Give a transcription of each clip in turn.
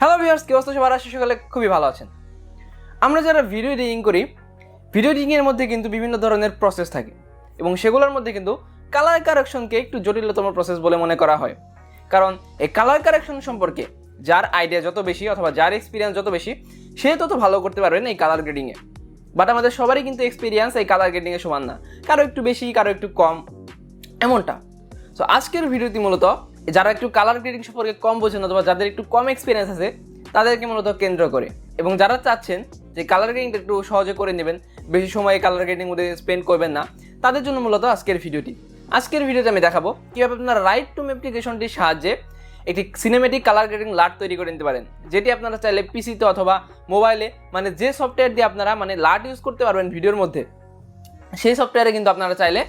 Hello viewers, কি অবস্থা সবার? আশা সকালে খুবই ভালো আছেন। আমরা যারা ভিডিও এডিটিং করি, ভিডিও এডিটিংয়ের মধ্যে কিন্তু বিভিন্ন ধরনের প্রসেস থাকে এবং সেগুলোর মধ্যে কিন্তু কালার কারেকশনকে একটু জটিলতম প্রসেস বলে মনে করা হয়। কারণ এই কালার কারেকশন সম্পর্কে যার আইডিয়া যত বেশি অথবা যার এক্সপিরিয়েন্স যত বেশি, সে তত ভালো করতে পারবেন এই কালার গ্রেডিংয়ে। বাট আমাদের সবারই কিন্তু এক্সপিরিয়েন্স এই কালার গ্রেডিংয়ে সমান না, কারো একটু বেশি কারো একটু কম, এমনটা। সো আজকের ভিডিওটি মূলত যারা একটু কালার গ্রেডিং সম্পর্কে কম বোঝেন অথবা যাদের একটু কম এক্সপিরিয়েন্স আছে তাদেরকে মূলত কেন্দ্র করে, এবং যারা চাচ্ছেন যে কালার গ্রেডিংটা একটু সহজে করে নেবেন, বেশি সময় কালার গ্রেডিং মধ্যে স্পেন্ড করবেন না, তাদের জন্য মূলত আজকের ভিডিওটি। আজকের ভিডিওতে আমি দেখাবো কীভাবে আপনারা লাইটরুম অ্যাপ্লিকেশনটির সাহায্যে একটি সিনেমেটিক কালার গ্রেডিং লাট তৈরি করে নিতে পারেন, যেটি আপনারা চাইলে পিসিতে অথবা মোবাইলে, মানে যে সফটওয়্যার দিয়ে আপনারা লাট ইউজ করতে পারবেন ভিডিওর মধ্যে, সেই সফটওয়্যারে কিন্তু আপনারা চাইলে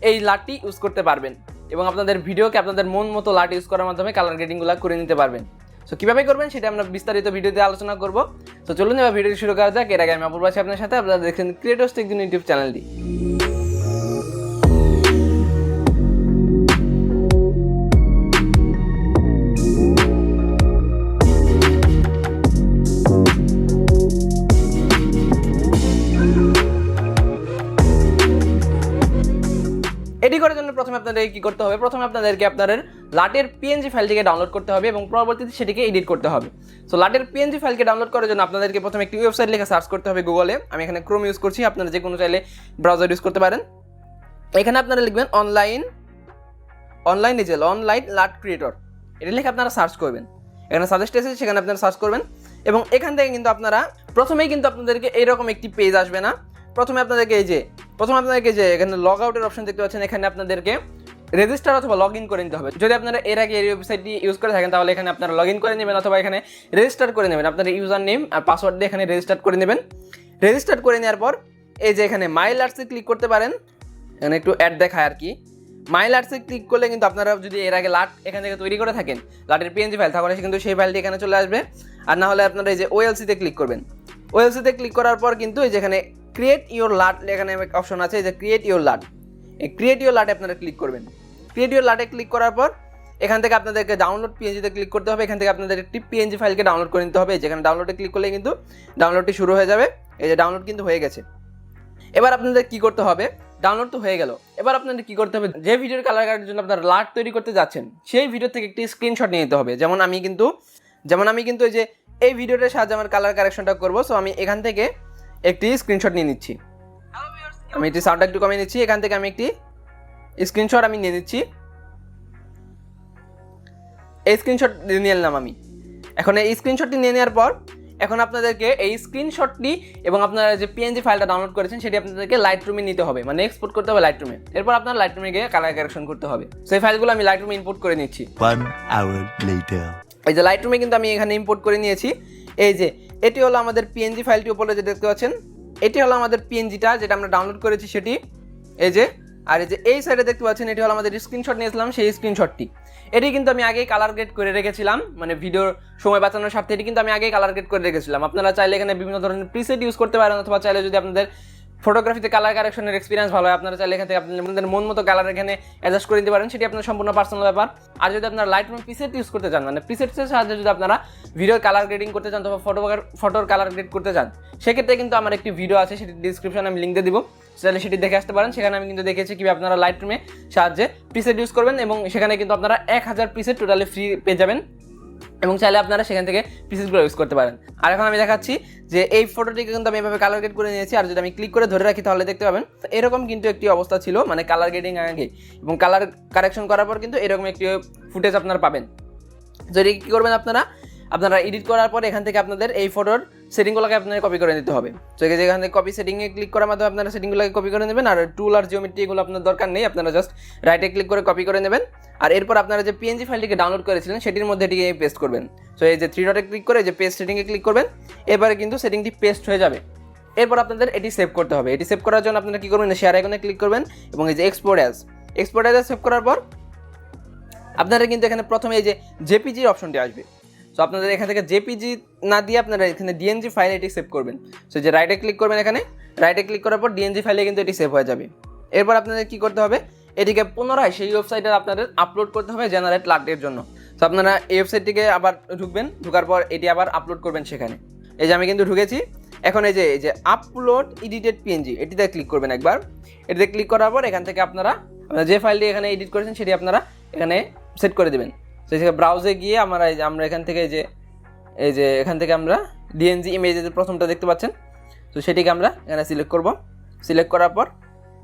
এই লাটটি ইউজ করতে পারবেন এবং আপনাদের ভিডিওকে আপনাদের মন মতো লাট ইউজ করার মাধ্যমে কালার গ্রেডিংগুলো করে নিতে পারবেন। সো কীভাবে করবেন সেটা আমরা বিস্তারিত ভিডিওতে আলোচনা করব। তো চলুন এবার ভিডিওটি শুরু করা যাক। এর আগে আমি অপূর্ব আছি আপনার সাথে, আপনারা দেখছেন ক্রিয়েটর্স টেক ইউটিউব চ্যানেলটি। এডি করার জন্য প্রথমে আপনাদেরকে কী করতে হবে? প্রথমে আপনাদেরকে আপনাদের লাটের পিএনজি ফাইলটিকে ডাউনলোড করতে হবে এবং পরবর্তীতে সেটিকে এডিট করতে হবে। সো লাটের পিএনজি ফাইলকে ডাউনলোড করার জন্য আপনাদেরকে প্রথমে একটি ওয়েবসাইট লিখে সার্চ করতে হবে গুগলে। আমি এখানে ক্রোম ইউজ করছি, আপনারা যে কোনো চাইলে ব্রাউজার ইউজ করতে পারেন। এখানে আপনারা লিখবেন অনলাইন লাট ক্রিয়েটর, এটা লিখে আপনারা সার্চ করবেন। এখানে সাজেস্ট এসেছে, সেখানে আপনারা সার্চ করবেন এবং এখান থেকে কিন্তু আপনারা প্রথমেই কিন্তু আপনাদেরকে এইরকম একটি পেজ আসবে না। প্রথমে আপনাদেরকে যে এখানে লগ আউটের অপশন দেখতে পাচ্ছেন, এখানে আপনাদেরকে রেজিস্টার অথবা লগ ইন করে নিতে হবে। যদি আপনারা এর আগে এই ওয়েবসাইটটি ইউজ করে থাকেন তাহলে এখানে আপনারা লগ ইন করে নেবেন অথবা এখানে রেজিস্টার করে নেবেন। আপনাদের ইউজার নেম আর পাসওয়ার্ড দিয়ে এখানে রেজিস্টার করে নেবেন। রেজিস্টার করে নেওয়ার পর এই যে এখানে মাই লাটসে ক্লিক করতে পারেন। এখানে একটু অ্যাড দেখায় আর কি। মাই লাটসে ক্লিক করলে কিন্তু আপনারা যদি এর আগে লাট এখান থেকে তৈরি করে থাকেন, লাটের পিএনজি ফাইল, তাহলে কিন্তু সেই ফাইলটি এখানে চলে আসবে। আর না হলে আপনারা এই যে ওএলসিতে ক্লিক করবেন। ওএলসিতে ক্লিক করার পর কিন্তু এই যেখানে ক্রিয়েট ইউর লাট এখানে অপশন আছে, এই যে ক্রিয়েট ইউর লাট, এই ক্রিয়েট ইউর লাটে আপনারা ক্লিক করবেন। ক্রিয়েট ইউর লাটে ক্লিক করার পর এখান থেকে আপনাদেরকে ডাউনলোড পিএনজিতে ক্লিক করতে হবে। এখান থেকে আপনাদের একটি পিএনজি ফাইলকে ডাউনলোড করে নিতে হবে। যেখানে ডাউনলোডে ক্লিক করলে কিন্তু ডাউনলোডটি শুরু হয়ে যাবে। এই যে ডাউনলোড কিন্তু হয়ে গেছে। এবার আপনাদের কি করতে হবে? ডাউনলোড তো হয়ে গেল, এবার আপনাদের কি করতে হবে? যে ভিডিওর কালার কাটার জন্য আপনারা লাট তৈরি করতে যাচ্ছেন সেই ভিডিও থেকে একটি স্ক্রিনশট নিয়ে নিতে হবে। যেমন আমি কিন্তু এই যে এই ভিডিওটার সাহায্যে আমার কালার কারেকশনটা করবো। সো আমি এখান থেকে একটি স্ক্রিনশট নিয়ে নিচ্ছি। আমি একটি সাউন্ডটা একটু কমিয়ে নিচ্ছি। এখান থেকে আমি একটি স্ক্রিনশট নিয়ে নিচ্ছি। এই স্ক্রিনশট নিয়ে নিলাম আমি। এখন এই স্ক্রিনশটটি নিয়ে নেওয়ার পর এখন আপনাদেরকে এই স্ক্রিনশটটি এবং আপনারা যে পিএনজি ফাইলটা ডাউনলোড করেছেন সেটি আপনাদেরকে লাইটরুমে নিতে হবে, মানে এক্সপোর্ট করতে হবে লাইটরুমে। এরপর আপনার লাইটরুমে গিয়ে কালার কারেকশন করতে হবে। সেই ফাইলগুলো আমি লাইটরুমে ইম্পোর্ট করে নিচ্ছি। 1 hour later এই যে লাইটরুমে কিন্তু আমি এখানে ইম্পোর্ট করে নিয়েছি। এই যে এটি হলো আমাদের পিএনজি ফাইলটি, উপরে যে দেখতে পাচ্ছেন এটি হলো আমাদের পিএনজিটা যেটা আমরা ডাউনলোড করেছি সেটি। এই যে আর এই যে এই সাইডে দেখতে পাচ্ছেন এটি হলো আমাদের স্ক্রিনশট নিয়েছিলাম সেই স্ক্রিনশটটি। এটি কিন্তু আমি আগেই কালার গ্রেড করে রেখেছিলাম, মানে ভিডিওর সময় বাঁচানোর স্বার্থে এটি কিন্তু আমি আগেই কালার গ্রেড করে রেখেছিলাম। আপনারা চাইলে এখানে বিভিন্ন ধরনের প্রিসেট ইউজ করতে পারেন অথবা চাইলে যদি আপনাদের ফটোগ্রাফিতে কালার কারেকশনের এক্সপিরিয়েন্স ভালো হয় আপনারা চাইলে এখান থেকে আপনাদের মন মতো কালার এখানে অ্যাডজাস্ট করে নিতে পারেন, সেটি আপনার সম্পূর্ণ পার্সোনাল ব্যাপার। আর যদি আপনারা লাইটরুম প্রিসেট ইউজ করতে চান, মানে প্রিসেটের সাহায্যে যদি আপনারা ভিডিওর কালার গ্রেডিং করতে চান অথবা ফটোর কালার গ্রেড করতে চান, সেক্ষেত্রে কিন্তু আমার একটি ভিডিও আছে, সেটি ডিসক্রিপশনে আমি লিঙ্ক দিয়ে দিব, তাহলে সেটি দেখে আসতে পারেন। সেখানে আমি কিন্তু দেখেছি কীভাবে আপনারা লাইটরুমে সাহায্যে প্রিসেট ইউজ করবেন এবং সেখানে কিন্তু আপনারা 1000 প্রিসেট টোটালি ফ্রি পেয়ে যাবেন এবং চাইলে আপনারা সেখান থেকে পিসেসগুলো ইউজ করতে পারেন। আর এখন আমি দেখাচ্ছি যে এই ফটোটিকে কিন্তু আমি এভাবে কালার গ্রেড করে নিয়েছি। আর যদি আমি ক্লিক করে ধরে রাখি তাহলে দেখতে পাবেন এরকম কিন্তু একটি অবস্থা ছিল, মানে কালার গ্রেডিং আগে এবং কালার কারেকশন করার পর কিন্তু এরকম একটি ফুটেজ আপনারা পাবেন। যদি কী করবেন আপনারা এডিট করার পর এখান থেকে আপনাদের এই ফটোর সেটিংগুলোকে আপনাদের কপি করে নিতে হবে। তো যেখান থেকে কপি সেটিংয়ে ক্লিক করার মাধ্যমে আপনারা সেটিংগুলোকে কপি করে নেবেন। আর টুল আর জিওমেট্রি এগুলো আপনার দরকার নেই, আপনারা জাস্ট রাইটে ক্লিক করে কপি করে নেবেন। আর এরপর আপনারা যে পিএনজি ফাইলটিকে ডাউনলোড করেছিলেন সেটির মধ্যে এটিকে পেস্ট করবেন। সো এই যে 3 ডটে ক্লিক করে যে পেস্ট সেটিংয়ে ক্লিক করবেন, এবারে কিন্তু সেটিংটি পেস্ট হয়ে যাবে। এরপর আপনাদের এটি সেভ করতে হবে। এটি সেভ করার জন্য আপনারা কী করবেন? শেয়ার আইকনে ক্লিক করবেন এবং এই যে এক্সপোর্ট অ্যাজ সেভ করার পর আপনারা কিন্তু এখানে প্রথমে এই যে জেপিজির অপশনটি আসবে। সো আপনাদের এখান থেকে জেপিজি না দিয়ে আপনারা এখানে ডিএনজি ফাইলে এটি সেভ করবেন। সো যে রাইটে ক্লিক করবেন, এখানে রাইটে ক্লিক করার পর ডিএনজি ফাইলে কিন্তু এটি সেভ হয়ে যাবে। এরপর আপনাদের কী করতে হবে? এটিকে পুনরায় সেই ওয়েবসাইটে আপনাদের আপলোড করতে হবে জেনারেট লাটের জন্য। তো আপনারা এই ওয়েবসাইটটিকে আবার ঢুকবেন, ঢোকার পর এটি আবার আপলোড করবেন সেখানে। এই যে আমি কিন্তু ঢুকেছি, এখন এই যে আপলোড এডিটেড পিএনজি এটিতে ক্লিক করবেন একবার। এটিতে ক্লিক করার পর এখান থেকে আপনারা যে ফাইলটি এখানে এডিট করেছেন সেটি আপনারা এখানে সেট করে দেবেন। তো ব্রাউজে গিয়ে আমরা এখান থেকে এই যে এখান থেকে আমরা ডিএনজি ইমেজের প্রথমটা দেখতে পাচ্ছেন, তো সেটিকে আমরা এখানে সিলেক্ট করব। সিলেক্ট করার পর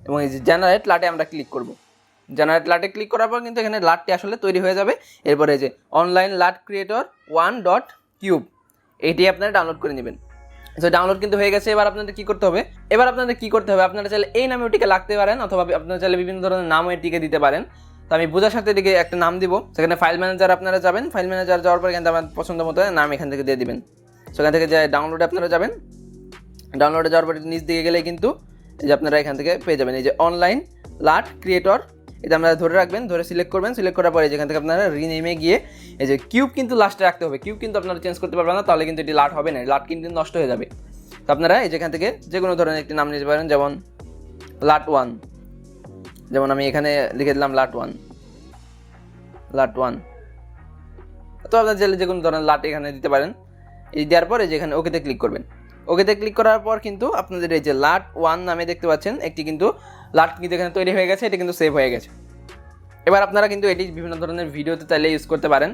এবং এই যে জেনারেট লাটে আমরা ক্লিক করব। জেনারেট লাটে ক্লিক করার পর কিন্তু এখানে লাটটি আসলে তৈরি হয়ে যাবে। এরপরে যে অনলাইন লাট ক্রিয়েটর 1.cube এটি আপনারা ডাউনলোড করে নেবেন। তো ডাউনলোড কিন্তু হয়ে গেছে। এবার আপনাদের কি করতে হবে, আপনারা চাইলে এই নামে ওটিকে লাগতে পারেন, অথবা আপনারা চাইলে বিভিন্ন ধরনের নামও এটিকে দিতে পারেন। তো আমি বোঝার সাথে এটিকে একটা নাম দিব। সেখানে ফাইল ম্যানেজার আপনারা যাবেন, ফাইল ম্যানেজার যাওয়ার পর এখান থেকে আমার পছন্দ মতো নাম এখান থেকে দিয়ে দিবেন। সেখান থেকে যে ডাউনলোডে আপনারা যাবেন, ডাউনলোডে যাওয়ার পর নিচ দিকে গেলে কিন্তু এই যে আপনারা এখান থেকে পেয়ে যাবেন এই যে অনলাইন লাট ক্রিয়েটর। এটা আপনারা ধরে রাখবেন, ধরে সিলেক্ট করবেন। সিলেক্ট করার পরে যেখান থেকে আপনারা রিনেমে গিয়ে এই যে কিউব কিন্তু লাস্টে রাখতে হবে। কিউব কিন্তু আপনারা চেঞ্জ করতে পারবেন না, তাহলে কিন্তু এটি লাট হবে না, লাট কিন্তু নষ্ট হয়ে যাবে। তো আপনারা এই যেখান থেকে যে কোনো ধরনের একটি নাম নিতে পারেন, যেমন লাট 1, যেমন আমি এখানে লিখে দিলাম লাট 1। তো আপনারা চাইলে যে কোনো ধরনের লাট এখানে দিতে পারেন। এই দেওয়ার পরে যেখানে ওকেতে ক্লিক করবেন। ওকেতে ক্লিক করার পর কিন্তু আপনাদের এই যে লাট 1 নামে দেখতে পাচ্ছেন একটি কিন্তু লাট কিন্তু এখানে তৈরি হয়ে গেছে, এটি কিন্তু সেভ হয়ে গেছে। এবার আপনারা কিন্তু এটি বিভিন্ন ধরনের ভিডিওতে চাইলে ইউজ করতে পারেন।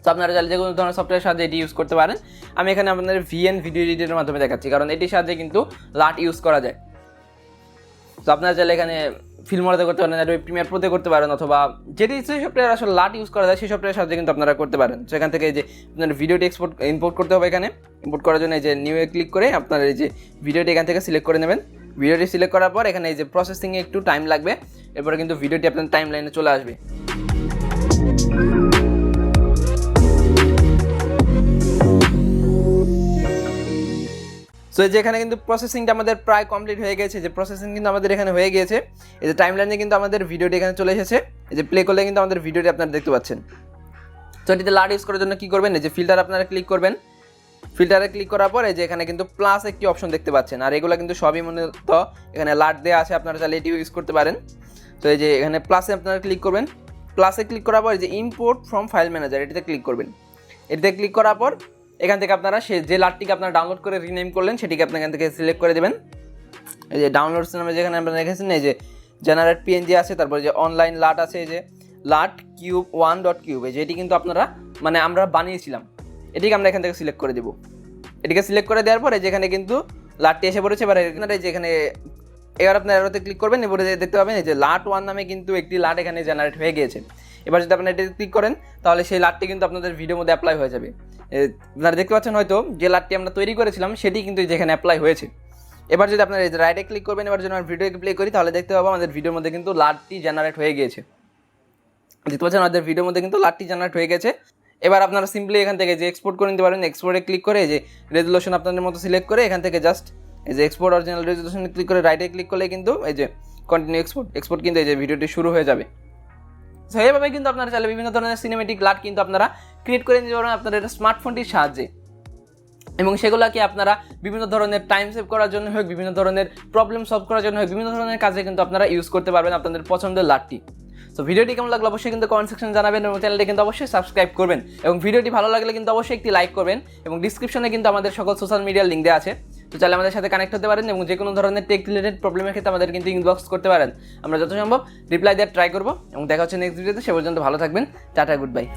তো আপনারা চাইলে যে কোনো ধরনের সফটওয়্যারের সাহায্যে এটি ইউজ করতে পারেন। আমি এখানে আপনাদের ভিএন ভিডিও এডিটরের মাধ্যমে দেখাচ্ছি, কারণ এটির সাহায্যে কিন্তু লাট ইউজ করা যায়। তো আপনারা চাইলে এখানে ফিল্মোরাতে করতে পারেন, অ্যাডোবি প্রিমিয়ার প্রোতে করতে পারেন, অথবা যেটি সফটওয়্যার আসলে লাট ইউজ করা যায় সেই সফটওয়্যারের সাহায্যে কিন্তু আপনারা করতে পারেন। তো এখান থেকে এই যে আপনার ভিডিওটি ইম্পোর্ট করতে হবে। এখানে ইম্পোর্ট করার জন্য এই যে নিউ এ ক্লিক করে আপনারা এই যে ভিডিওটি এখান থেকে সিলেক্ট করে নেবেন। ভিডিওটি সিলেক্ট করার পর এখানে এই যে প্রসেসিংয়ে একটু টাইম লাগবে, এরপরে কিন্তু ভিডিওটি আপনার টাইম লাইনে চলে আসবে। সো যেখানে কিন্তু প্রসেসিংটা আমাদের প্রায় কমপ্লিট হয়ে গেছে, যে প্রসেসিং কিন্তু আমাদের এখানে হয়ে গিয়েছে। এই যে টাইম লাইনে কিন্তু আমাদের ভিডিওটি এখানে চলে এসেছে। এই যে প্লে করলে কিন্তু আমাদের ভিডিওটি আপনারা দেখতে পাচ্ছেন। তো এটিতে লাট ইউজ করার জন্য কী করবেন, এই যে ফিল্টার আপনারা ক্লিক করবেন। ফিল্টারে ক্লিক করার পর এই যে এখানে কিন্তু প্লাস একটি অপশন দেখতে পাচ্ছেন, আর এগুলো কিন্তু সবই মূলত এখানে লাট দেওয়া আছে, আপনারা চাইলে এটিও ইউজ করতে পারেন। তো এই যে এখানে প্লাসে আপনারা ক্লিক করবেন। প্লাসে ক্লিক করার পর এই যে ইম্পোর্ট ফ্রম ফাইল ম্যানেজার এটিতে ক্লিক করবেন। এটিতে ক্লিক করার পর এখান থেকে আপনারা যে লাটটিকে আপনারা ডাউনলোড করে রিনেম করলেন সেটিকে আপনার এখান থেকে সিলেক্ট করে দেবেন। এই যে ডাউনলোডস নামে যেখানে আপনারা রেখেছেন এই যে জেনারেট পিএনজি আছে, তারপরে যে অনলাইন লাট আছে, এই যে লাট কিউব 1.cube, এই যে এটি কিন্তু আপনারা আমরা বানিয়েছিলাম, এটিকে আমরা এখান থেকে সিলেক্ট করে দেবো। এটিকে সিলেক্ট করে দেওয়ার পরে যেখানে কিন্তু লাটটি এসে পড়েছে। এবার যেখানে এবার আপনার এরোতে ক্লিক করবেন, এবারে দেখতে পাবেন এই যে লাট 1 নামে কিন্তু একটি লাট এখানে জেনারেট হয়ে গিয়েছে। এবার যদি আপনারা এটিতে ক্লিক করেন তাহলে সেই লাটটি কিন্তু আপনাদের ভিডিওর মধ্যে অ্যাপ্লাই হয়ে যাবে। আপনারা দেখতে পাচ্ছেন হয়তো যে লাটটি আমরা তৈরি করেছিলাম সেটি কিন্তু যেখানে অ্যাপ্লাই হয়েছে। এবার যদি আপনারা এই যে রাইটে ক্লিক করবেন, এবার যদি আমরা ভিডিওকে প্লে করি তাহলে দেখতে পাবো আমাদের ভিডিওর মধ্যে কিন্তু লাটটি জেনারেট হয়ে গিয়েছে। দেখতে পাচ্ছেন আমাদের ভিডিওর মধ্যে কিন্তু লাটটি জেনারেট হয়ে গেছে। এবার আপনারা সিম্পলি এখান থেকে যে এক্সপোর্ট করে নিতে পারেন। এক্সপোর্টে ক্লিক করে এই যে রেজুলেশন আপনাদের মতো সিলেক্ট করে এখান থেকে জাস্ট এই যে এক্সপোর্ট অরিজিনাল রেজুলেশনে ক্লিক করে রাইটে ক্লিক করলে কিন্তু এই যে কন্টিনিউ এক্সপোর্ট কিন্তু এই যে ভিডিওটি শুরু হয়ে যাবে। সো এইভাবে কিন্তু আপনারা চাইলে বিভিন্ন ধরনের সিনেমেটিক লাট কিন্তু আপনারা ক্রিয়েট করে নিতে পারেন আপনাদের স্মার্টফোনটির সাহায্যে, এবং সেগুলোকে আপনারা বিভিন্ন ধরনের টাইম সেভ করার জন্য হোক, বিভিন্ন ধরনের প্রবলেম সলভ করার জন্য হোক, বিভিন্ন ধরনের কাজে কিন্তু আপনারা ইউজ করতে পারবেন আপনাদের পছন্দের লাটটি। সো ভিডিওটি কেমন লাগলো অবশ্যই কিন্তু কমেন্ট সেকশনে জানাবেন, এবং চ্যানেলটি কিন্তু অবশ্যই সাবস্ক্রাইব করবেন, এবং ভিডিওটি ভালো লাগলে কিন্তু অবশ্যই একটি লাইক করবেন, এবং ডিসক্রিপশনে কিন্তু আমাদের সকল সোশ্যাল মিডিয়ার লিঙ্ক দেওয়া আছে। তো চাইলে আমাদের সাথে কানেক্ট হতে পারেন, এবং যে কোনো ধরনের টেক রিলেটেড প্রবলেমের ক্ষেত্রে আমাদের কিন্তু ইনবক্স করতে পারেন। আমরা যত সম্ভব রিপ্লাই দেওয়ার ট্রাই করবো, এবং দেখা হচ্ছে নেক্সট ভিডিওতে। সে পর্যন্ত ভালো থাকবেন। Tata, good bye.